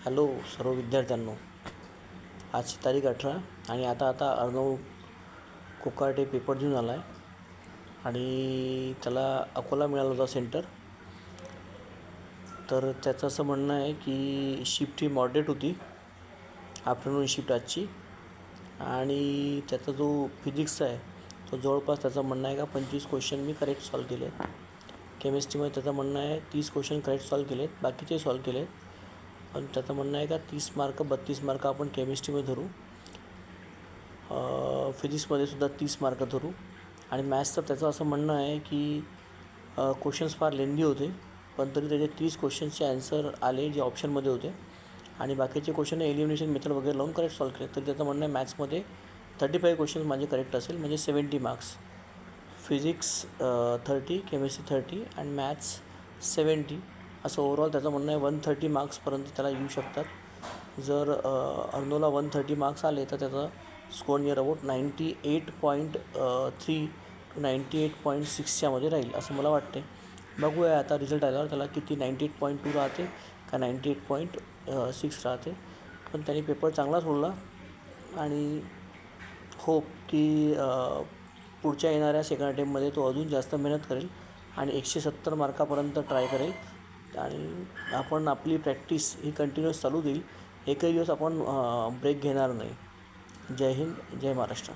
Hello सर्व विद्यार्थ्यांनो, आजची तारीख 18 आणि आता अर्णव कोकाटे पेपर देऊन आला आहे आणि त्याला अकोला मिळालं होता सेंटर. तर त्याचं असं म्हणणं आहे की शिफ्ट ही मॉडरेट होती, आफ्टरनून शिफ्ट आजची. आणि त्याचा जो फिजिक्सचा आहे तो जवळपास त्याचं म्हणणं आहे का 25 क्वेश्चन मी करेक्ट सॉल्व केले आहेत. केमिस्ट्रीमध्ये त्याचं म्हणणं आहे 30 क्वेश्चन करेक्ट सॉल्व केले आहेत, बाकीचे सॉल्व केले आहेत. पण त्याचं म्हणणं आहे का 30 मार्क 32 मार्क आपण केमिस्ट्रीमध्ये धरू, फिजिक्समध्ये सुद्धा 30 मार्क धरू. आणि मॅथ्सचं त्याचं असं म्हणणं आहे की क्वेश्चन्स फार लेंदी होते, पण तरी त्याचे 30 क्वेश्चन्सचे ॲन्सर आले जे ऑप्शनमध्ये होते आणि बाकीचे क्वेश्चन एलिमिनेशन मेथड वगैरे लावून करेक्ट सॉल्व केले. तर त्याचं म्हणणं आहे मॅथ्समध्ये 35 क्वेश्चन्स माझे करेक्ट असेल, म्हणजे 70 मार्क्स. फिजिक्स 30, केमिस्ट्री 30 आणि मॅथ्स 70. असं ओव्हरऑल त्याचं म्हणणं आहे 130 मार्क्सपर्यंत त्याला येऊ शकतात. जर अर्णवला 130 मार्क्स आले तर त्याचा स्कोअर नियर अबाउट 98.3 to 98.6 मध्ये राहील असं मला वाटते. बघूया आता रिझल्ट आल्यावर त्याला किती 98.2 राहते का 98.6 राहते. पण त्याने पेपर चांगला सोडला आणि होप की पुढच्या येणाऱ्या सेकंड अटेम्प्टमध्ये तो अजून जास्त मेहनत करेल आणि 170 मार्कापर्यंत ट्राय करेल. आणि आपण आपली प्रॅक्टिस ही कंटिन्युअस चालू देईल. एकही दिवस आपण ब्रेक घेणार नाही. जय हिंद, जय महाराष्ट्र.